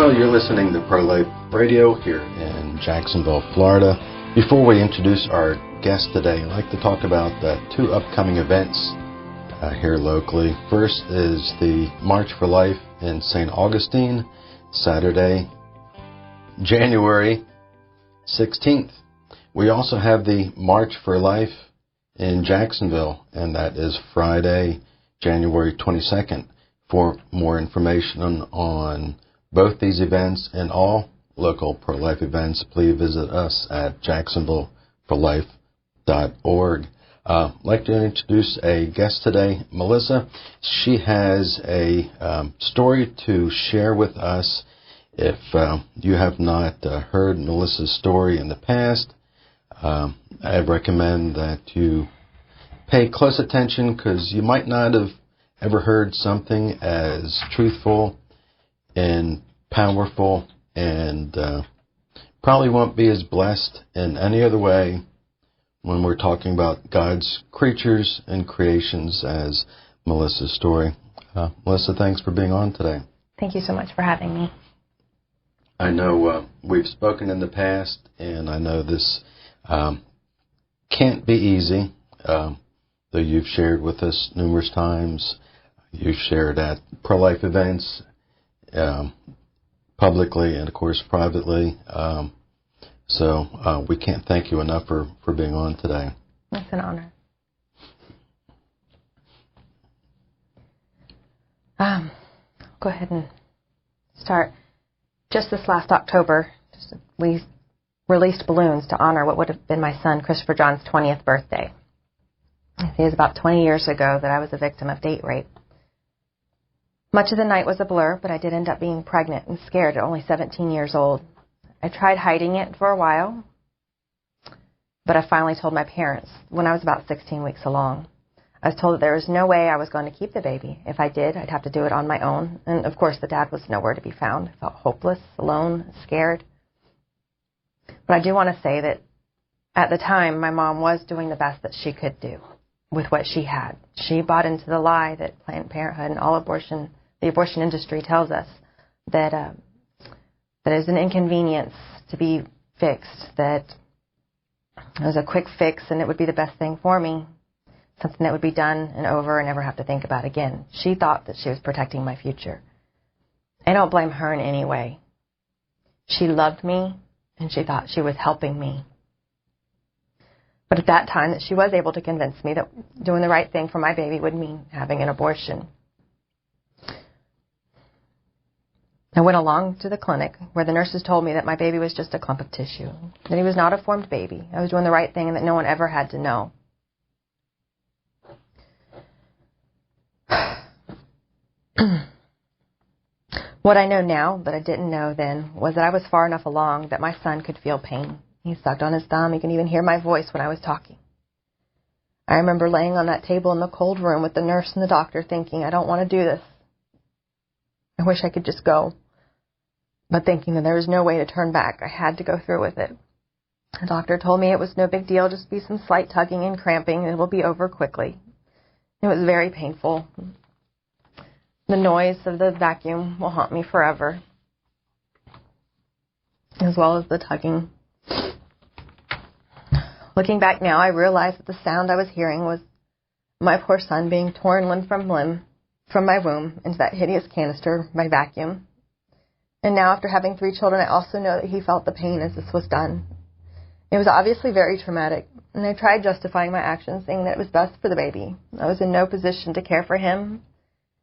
Hello, you're listening to Pro-Life Radio here in Jacksonville, Florida. Before we introduce our guest today, I'd like to talk about two upcoming events here locally. First is the March for Life in St. Augustine, Saturday, January 16th. We also have the March for Life in Jacksonville, and that is Friday, January 22nd. For more information on both these events and all local pro-life events, please visit us at jacksonvilleforlife.org. I'd like to introduce a guest today, Melissa. She has a story to share with us. If you have not heard Melissa's story in the past, I recommend that you pay close attention, because you might not have ever heard something as truthful and powerful, and probably won't be as blessed in any other way when we're talking about God's creatures and creations as Melissa's story. Melissa, thanks for being on today. Thank you so much for having me. I know we've spoken in the past, and I know this can't be easy, though you've shared with us numerous times. You've shared at pro-life events, publicly and, of course, privately. So we can't thank you enough for being on today. It's an honor. Go ahead and start. Just this last October, we released balloons to honor what would have been my son Christopher John's 20th birthday. It was about 20 years ago that I was a victim of date rape. Much of the night was a blur, but I did end up being pregnant and scared at only 17 years old. I tried hiding it for a while, but I finally told my parents when I was about 16 weeks along. I was told that there was no way I was going to keep the baby. If I did, I'd have to do it on my own. And, of course, the dad was nowhere to be found. I felt hopeless, alone, scared. But I do want to say that at the time, my mom was doing the best that she could do with what she had. She bought into the lie that Planned Parenthood and the abortion industry tells us that that is an inconvenience to be fixed, that it was a quick fix and it would be the best thing for me, something that would be done and over and never have to think about again. She thought that she was protecting my future. I don't blame her in any way. She loved me and she thought she was helping me. But at that time, that she was able to convince me that doing the right thing for my baby would mean having an abortion. I went along to the clinic where the nurses told me that my baby was just a clump of tissue, that he was not a formed baby. I was doing the right thing and that no one ever had to know. What I know now that I didn't know then was that I was far enough along that my son could feel pain. He sucked on his thumb. He could even hear my voice when I was talking. I remember laying on that table in the cold room with the nurse and the doctor thinking, I don't want to do this. I wish I could just go. But thinking that there was no way to turn back, I had to go through with it. The doctor told me it was no big deal, just be some slight tugging and cramping, and it will be over quickly. It was very painful. The noise of the vacuum will haunt me forever, as well as the tugging. Looking back now, I realize that the sound I was hearing was my poor son being torn limb from limb from my womb into that hideous canister by vacuum. And now, after having 3 children, I also know that he felt the pain as this was done. It was obviously very traumatic, and I tried justifying my actions, saying that it was best for the baby. I was in no position to care for him,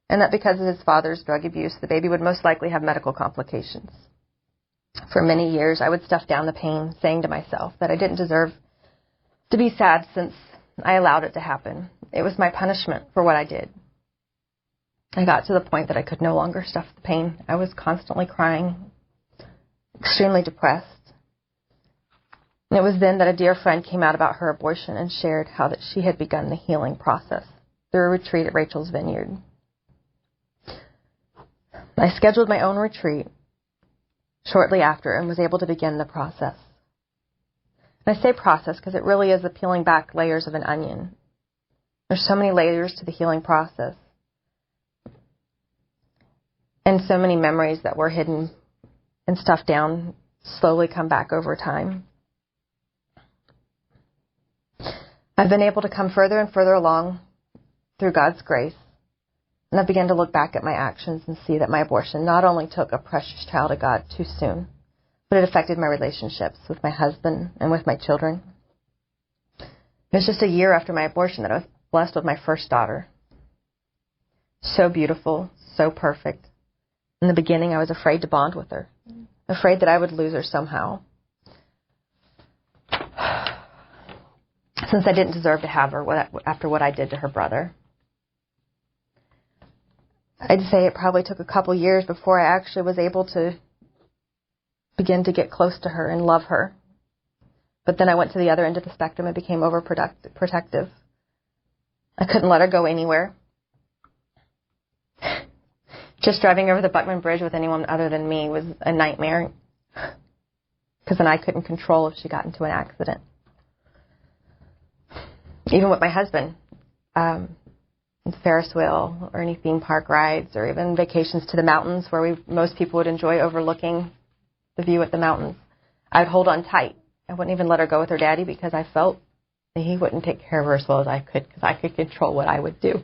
and that because of his father's drug abuse, the baby would most likely have medical complications. For many years, I would stuff down the pain, saying to myself that I didn't deserve to be sad since I allowed it to happen. It was my punishment for what I did. I got to the point that I could no longer stuff the pain. I was constantly crying, extremely depressed. And it was then that a dear friend came out about her abortion and shared how that she had begun the healing process through a retreat at Rachel's Vineyard. I scheduled my own retreat shortly after and was able to begin the process. And I say process because it really is the peeling back layers of an onion. There's so many layers to the healing process. And so many memories that were hidden and stuff down slowly come back over time. I've been able to come further and further along through God's grace, and I began to look back at my actions and see that my abortion not only took a precious child of God too soon, but it affected my relationships with my husband and with my children. It was just a year after my abortion that I was blessed with my first daughter. So beautiful, so perfect. In the beginning, I was afraid to bond with her, afraid that I would lose her somehow, since I didn't deserve to have her after what I did to her brother. I'd say it probably took a couple years before I actually was able to begin to get close to her and love her. But then I went to the other end of the spectrum and became overprotective. I couldn't let her go anywhere. Just driving over the Buckman Bridge with anyone other than me was a nightmare, because then I couldn't control if she got into an accident. Even with my husband, Ferris wheel or any theme park rides or even vacations to the mountains where most people would enjoy overlooking the view at the mountains, I'd hold on tight. I wouldn't even let her go with her daddy because I felt that he wouldn't take care of her as well as I could, because I could control what I would do.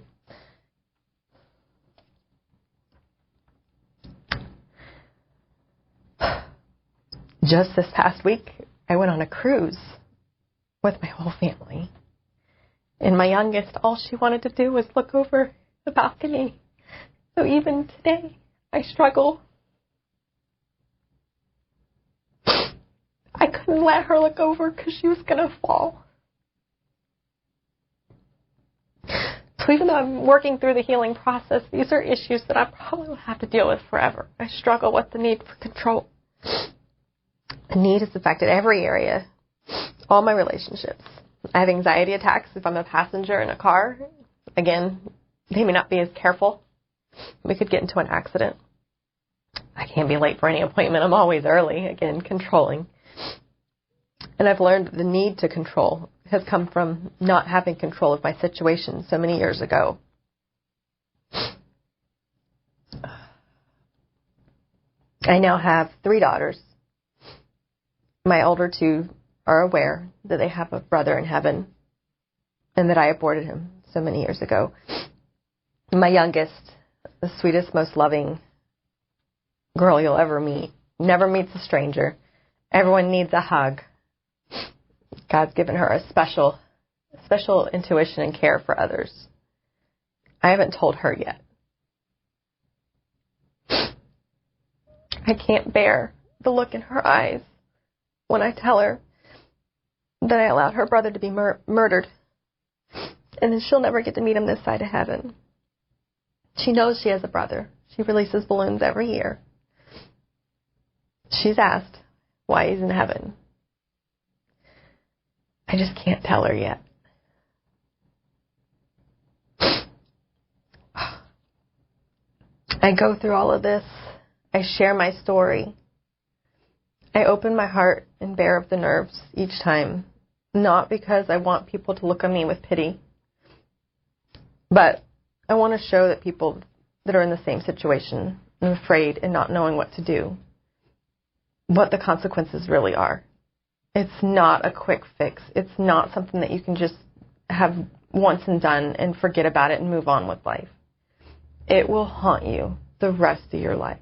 Just this past week, I went on a cruise with my whole family. And my youngest, all she wanted to do was look over the balcony. So even today, I struggle. I couldn't let her look over because she was going to fall. So even though I'm working through the healing process, these are issues that I probably will have to deal with forever. I struggle with the need for control. The need has affected every area, all my relationships. I have anxiety attacks if I'm a passenger in a car. Again, they may not be as careful. We could get into an accident. I can't be late for any appointment. I'm always early. Again, controlling. And I've learned the need to control has come from not having control of my situation so many years ago. I now have 3 daughters. My older 2 are aware that they have a brother in heaven and that I aborted him so many years ago. My youngest, the sweetest, most loving girl you'll ever meet, never meets a stranger. Everyone needs a hug. God's given her a special intuition and care for others. I haven't told her yet. I can't bear the look in her eyes when I tell her that I allowed her brother to be murdered, and then she'll never get to meet him this side of heaven. She knows she has a brother. She releases balloons every year. She's asked why he's in heaven. I just can't tell her yet. I go through all of this. I share my story. I open my heart and bare up the nerves each time, not because I want people to look on me with pity, but I want to show that people that are in the same situation and afraid and not knowing what to do, what the consequences really are. It's not a quick fix. It's not something that you can just have once and done and forget about it and move on with life. It will haunt you the rest of your life.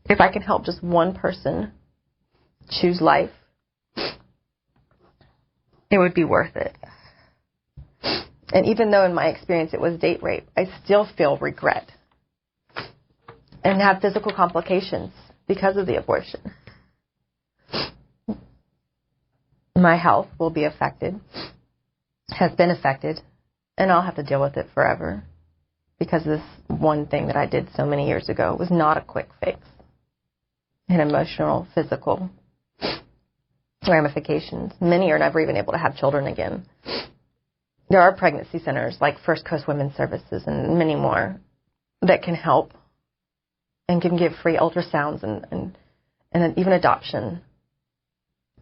If I can help just one person choose life, it would be worth it. And even though in my experience it was date rape, I still feel regret and have physical complications because of the abortion. My health will be affected, has been affected, and I'll have to deal with it forever because this one thing that I did so many years ago was not a quick fix. And emotional, physical ramifications. Many are never even able to have children again. There are pregnancy centers like First Coast Women's Services and many more that can help and can give free ultrasounds and even adoption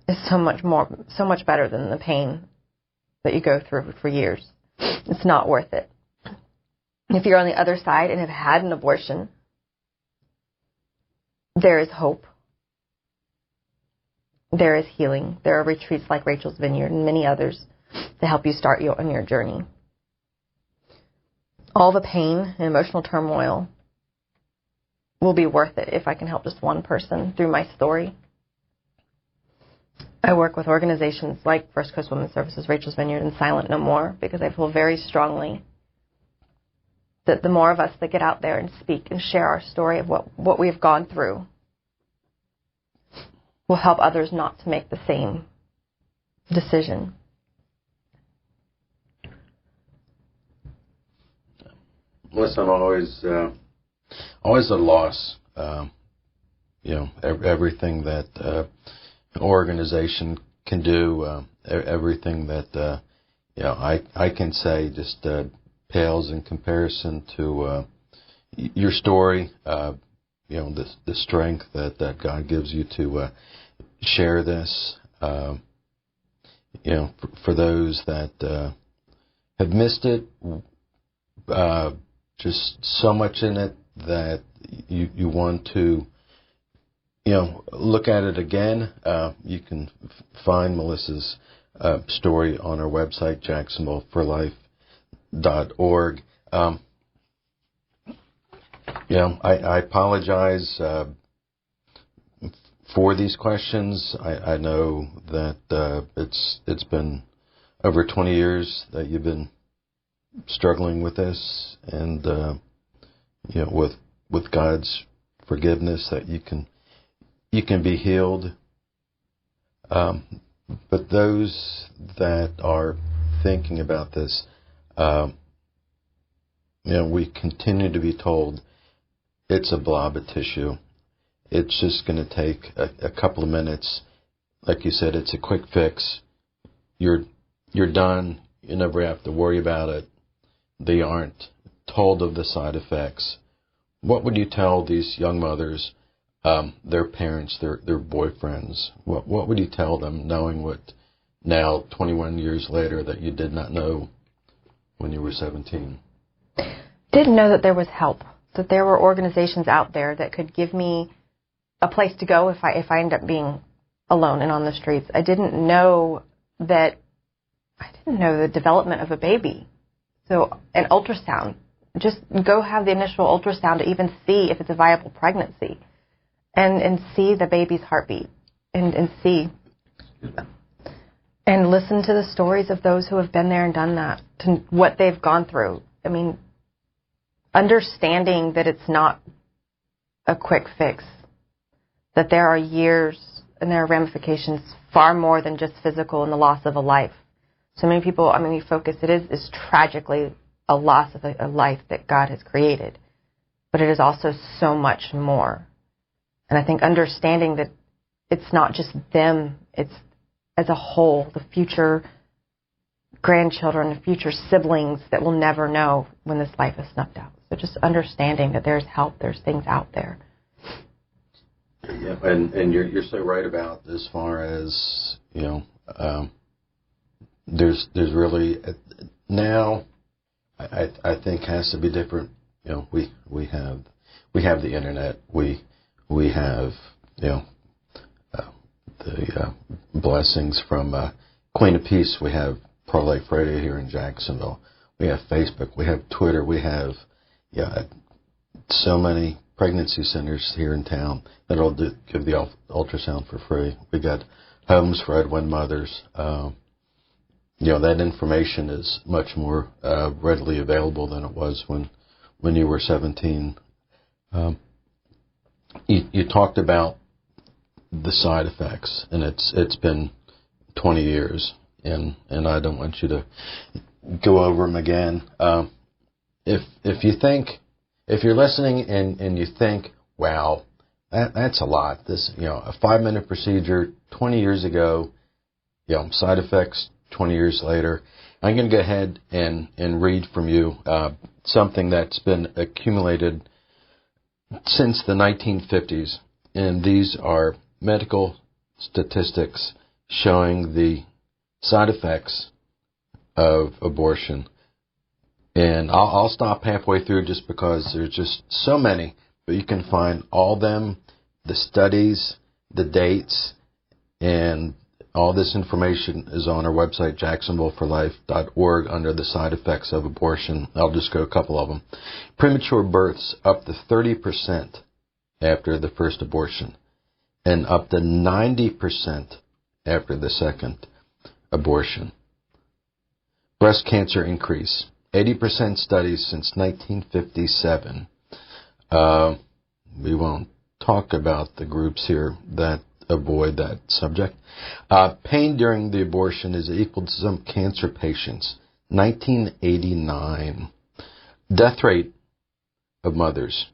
is so much better than the pain that you go through for years. It's not worth it. If you're on the other side and have had an abortion, there is hope. There is healing. There are retreats like Rachel's Vineyard and many others to help you start on your journey. All the pain and emotional turmoil will be worth it if I can help just one person through my story. I work with organizations like First Coast Women's Services, Rachel's Vineyard, and Silent No More because I feel very strongly that the more of us that get out there and speak and share our story of what we've gone through will help others not to make the same decision. Listen, always a loss. Everything that an organization can do, everything that I can say just pales in comparison to your story. The strength that God gives you to share this. For those that have missed it, just so much in it that you want to look at it again. You can find Melissa's story on our website, jacksonvilleforlife.org. I apologize for these questions. I know that it's been over 20 years that you've been struggling with this, and with God's forgiveness that you can be healed. But those that are thinking about this, we continue to be told it's a blob of tissue. It's just going to take a couple of minutes. Like you said, it's a quick fix. You're done. You never have to worry about it. They aren't told of the side effects. What would you tell these young mothers, their parents, their boyfriends? What would you tell them, knowing what now, 21 years later, that you did not know when you were 17? Didn't know that there was help, that there were organizations out there that could give me a place to go if I end up being alone and on the streets. I didn't know the development of a baby. So an ultrasound, just go have the initial ultrasound to even see if it's a viable pregnancy, and see the baby's heartbeat, and see and listen to the stories of those who have been there and done that, to what they've gone through. I mean, understanding that it's not a quick fix, that there are years and there are ramifications far more than just physical and the loss of a life. So many people, we focus, it is tragically a loss of a life that God has created, but it is also so much more. And I think understanding that it's not just them, it's as a whole, the future grandchildren, the future siblings that will never know when this life is snuffed out. So just understanding that there's help, there's things out there. Yeah, and you're so right about as far as, there's really now I think has to be different. We have the internet. We have the blessings from Queen of Peace. We have Pro-Life Radio here in Jacksonville. We have Facebook. We have Twitter. We have so many pregnancy centers here in town that'll give the ultrasound for free. We got homes for Edwin mothers. That information is much more readily available than it was when you were 17. You talked about the side effects, and it's been 20 years, and I don't want you to go over them again. If you're listening and you think, wow, that's a lot. This, a 5-minute procedure 20 years ago, side effects 20 years later. I'm going to go ahead and read from you something that's been accumulated since the 1950s. And these are medical statistics showing the side effects of abortion. And I'll stop halfway through just because there's just so many, but you can find all them the studies, the dates, and all this information is on our website, jacksonvilleforlife.org, under the side effects of abortion. I'll just go a couple of them. Premature births up to 30% after the first abortion, and up to 90% after the second abortion. Breast cancer increase, 80% studies since 1957. We won't talk about the groups here that avoid that subject. Pain during the abortion is equal to some cancer patients. 1989. Death rate of mothers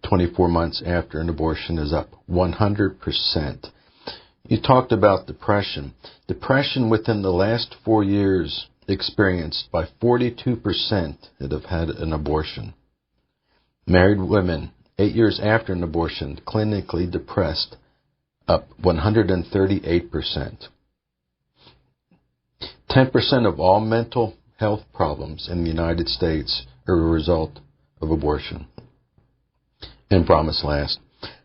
24 months after an abortion is up 100%. You talked about depression. Depression within the last 4 years experienced by 42% that have had an abortion. Married women, 8 years after an abortion, clinically depressed, up 138%. 10% of all mental health problems in the United States are a result of abortion. And promise last.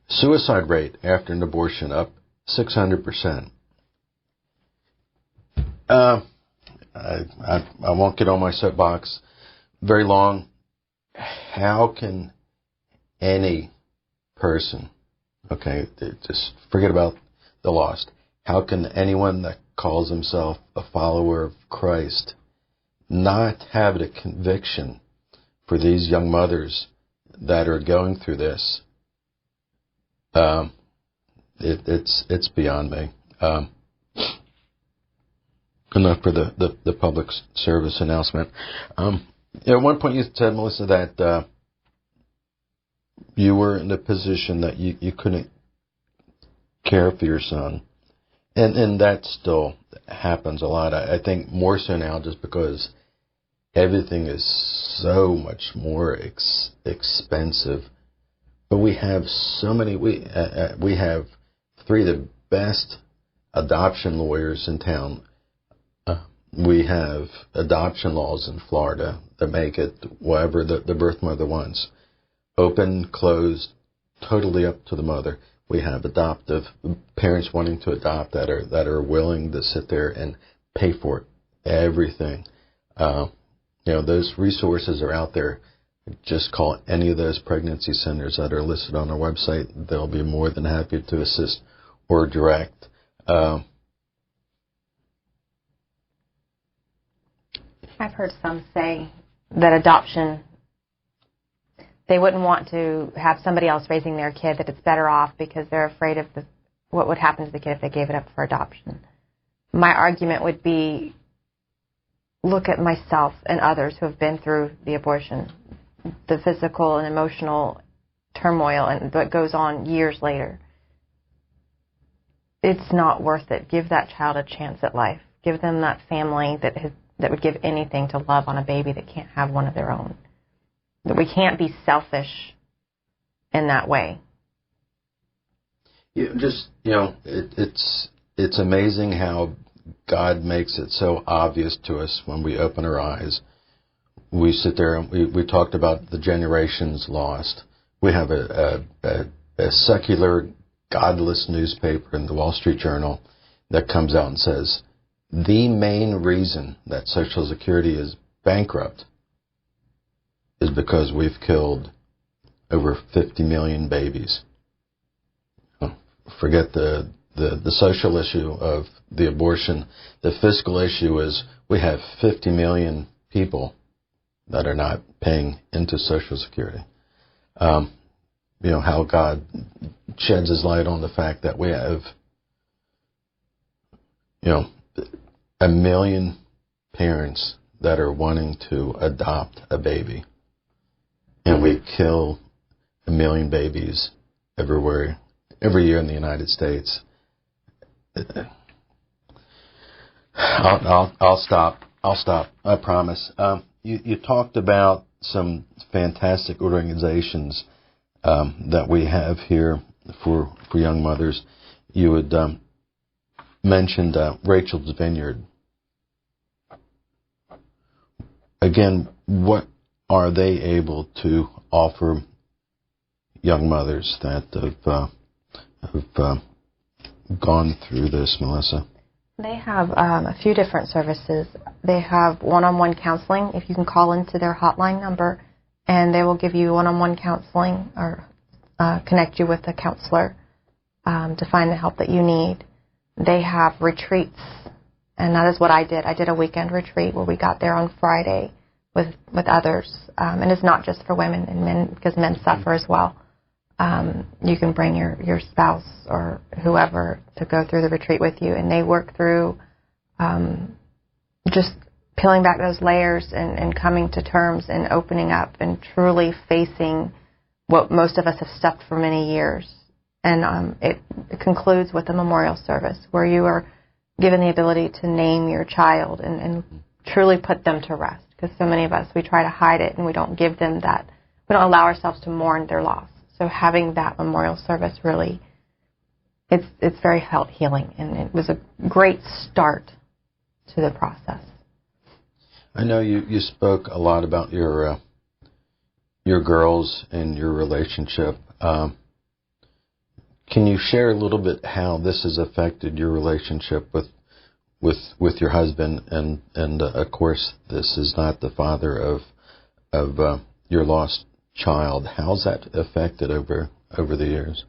Suicide rate after an abortion up 600%. I won't get on my soapbox very long. How can any person, okay, just forget about the lost, how can anyone that calls himself a follower of Christ not have the conviction for these young mothers that are going through this? It's beyond me. Enough for the public service announcement. At one point you said, Melissa, that you were in a position that you couldn't care for your son. And that still happens a lot. I think more so now just because everything is so much more expensive. But we have so many, we have 3 of the best adoption lawyers in town. We have adoption laws in Florida that make it whatever the birth mother wants. Open, closed, totally up to the mother. We have adoptive parents wanting to adopt that are willing to sit there and pay for it, everything. Those resources are out there. Just call any of those pregnancy centers that are listed on our website. They'll be more than happy to assist or direct. I've heard some say that adoption, they wouldn't want to have somebody else raising their kid, that it's better off because they're afraid of what would happen to the kid if they gave it up for adoption. My argument would be, look at myself and others who have been through the abortion, the physical and emotional turmoil and what goes on years later. It's not worth it. Give that child a chance at life. Give them that family that would give anything to love on a baby that can't have one of their own. That we can't be selfish in that way. It's amazing how God makes it so obvious to us when we open our eyes. We sit there and we talked about the generations lost. We have a secular, godless newspaper in the Wall Street Journal that comes out and says, the main reason that Social Security is bankrupt is because we've killed over 50 million babies. Forget the social issue of the abortion. The fiscal issue is we have 50 million people that are not paying into Social Security. How God sheds his light on the fact that we have, 1 million parents that are wanting to adopt a baby. And we kill 1 million babies every year in the United States. I'll stop. I promise. You talked about some fantastic organizations that we have here for young mothers. You had mentioned Rachel's Vineyard. Again, what are they able to offer young mothers that have have gone through this, Melissa? They have a few different services. They have one-on-one counseling. If you can call into their hotline number, and they will give you one-on-one counseling or connect you with a counselor to find the help that you need. They have retreats, and that is what I did. I did a weekend retreat where we got there on Friday with others, and it's not just for women and men, because men suffer as well. You can bring your spouse or whoever to go through the retreat with you, and they work through just peeling back those layers and coming to terms and opening up and truly facing what most of us have stuffed for many years. And it concludes with a memorial service where you are given the ability to name your child and truly put them to rest. Because so many of us, we try to hide it and we don't give them that. We don't allow ourselves to mourn their loss. So having that memorial service really, it's very healing, and it was a great start to the process. I know you spoke a lot about your girls and your relationship. Can you share a little bit how this has affected your relationship with your husband? And of course, this is not the father of your lost child. How's that affected over the years?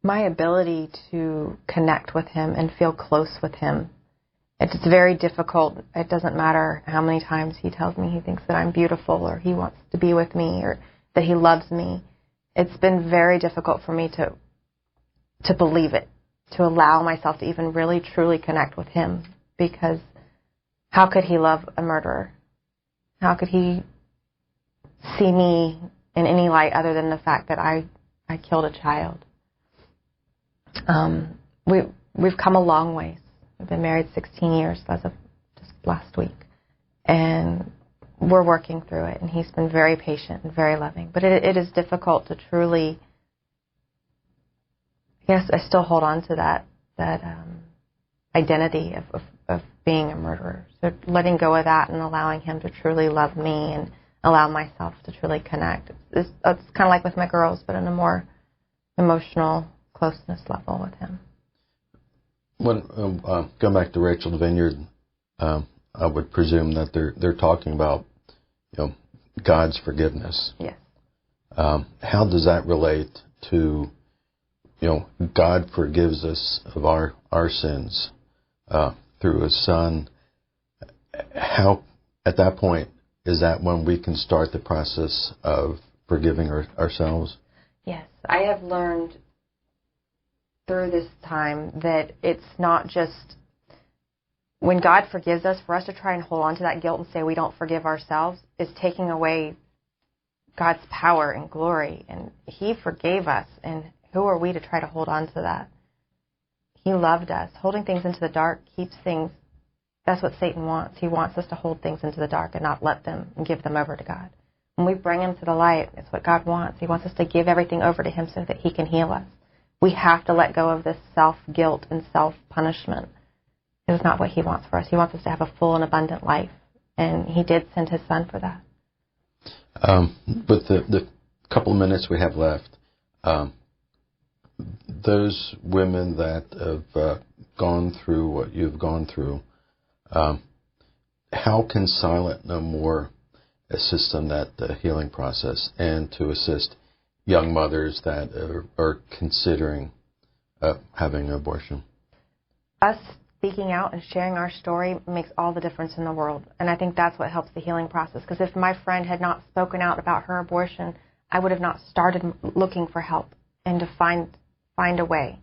My ability to connect with him and feel close with him. It's very difficult. It doesn't matter how many times he tells me he thinks that I'm beautiful or he wants to be with me or that he loves me. It's been very difficult for me to believe it, to allow myself to even really truly connect with him, because how could he love a murderer? How could he see me in any light other than the fact that I killed a child? We've come a long ways. We've been married 16 years as of just last week, and we're working through it, and he's been very patient and very loving. But it is difficult to truly, yes, I still hold on to that identity of being a murderer. So letting go of that and allowing him to truly love me and allow myself to truly connect. It's kind of like with my girls, but on a more emotional closeness level with him. When going back to Rachel the Vineyard, I would presume that they're talking about, God's forgiveness. Yes. How does that relate to, God forgives us of our sins through His Son? How, at that point, is that when we can start the process of forgiving ourselves? Yes, I have learned through this time that it's not just when God forgives us, for us to try and hold on to that guilt and say we don't forgive ourselves is taking away God's power and glory. And He forgave us, and who are we to try to hold on to that? He loved us. Holding things into the dark keeps things, that's what Satan wants. He wants us to hold things into the dark and not let them and give them over to God. When we bring them to the light, it's what God wants. He wants us to give everything over to Him so that He can heal us. We have to let go of this self-guilt and self-punishment. It's not what He wants for us. He wants us to have a full and abundant life. And He did send His Son for that. With the couple of minutes we have left, those women that have gone through what you've gone through, how can Silent No More assist in that healing process and to assist young mothers that are considering having an abortion? Us speaking out and sharing our story makes all the difference in the world. And I think that's what helps the healing process. Because if my friend had not spoken out about her abortion, I would have not started looking for help and to find a way.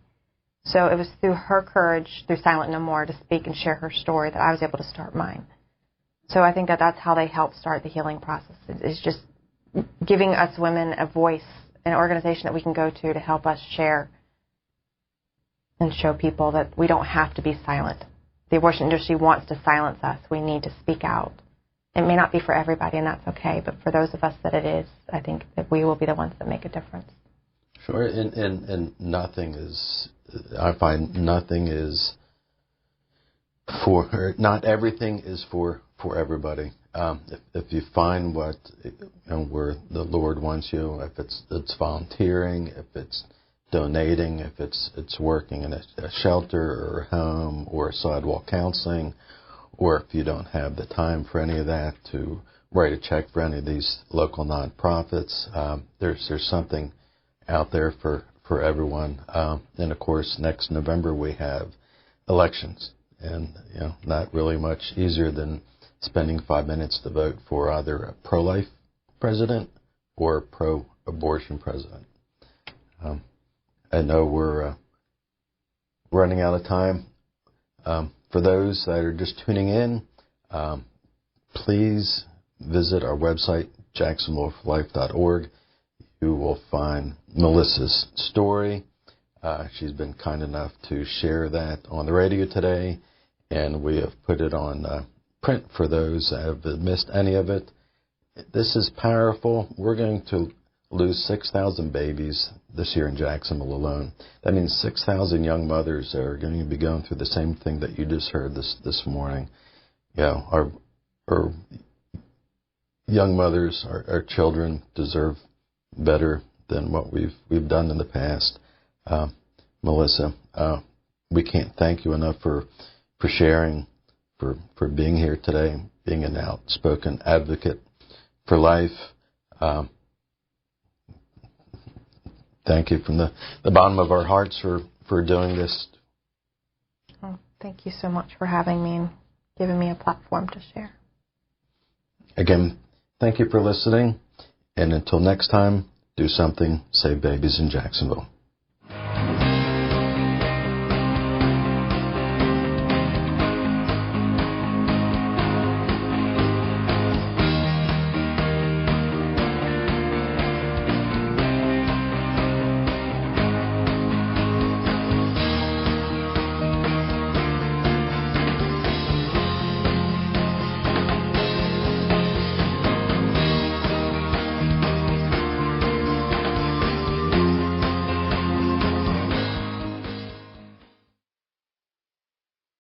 So it was through her courage, through Silent No More, to speak and share her story that I was able to start mine. So I think that's how they help start the healing process. It's just giving us women a voice, an organization that we can go to help us share and show people that we don't have to be silent. The abortion industry wants to silence us. We need to speak out. It may not be for everybody, and that's okay, but for those of us that it is, I think that we will be the ones that make a difference. Sure, and nothing is, I find nothing is for, not everything is for everybody. If you find what, where the Lord wants you, if it's volunteering, if it's donating, if it's working in a shelter or a home or sidewalk counseling, or if you don't have the time for any of that to write a check for any of these local nonprofits, there's something out there for everyone. And of course, next November we have elections, and not really much easier than spending 5 minutes to vote for either a pro-life president or a pro-abortion president. I know we're running out of time. For those that are just tuning in, please visit our website, jacksonvilleforlife.org. You will find Melissa's story. She's been kind enough to share that on the radio today, and we have put it on print for those that have missed any of it. This is powerful. We're going to lose 6,000 babies this year in Jacksonville alone. That means 6,000 young mothers are going to be going through the same thing that you just heard this morning. Our young mothers, our children deserve better than what we've done in the past. Melissa, we can't thank you enough for sharing, for being here today, being an outspoken advocate for life. Thank you from the bottom of our hearts for doing this. Oh, thank you so much for having me and giving me a platform to share. Again, thank you for listening. And until next time, do something, save babies in Jacksonville.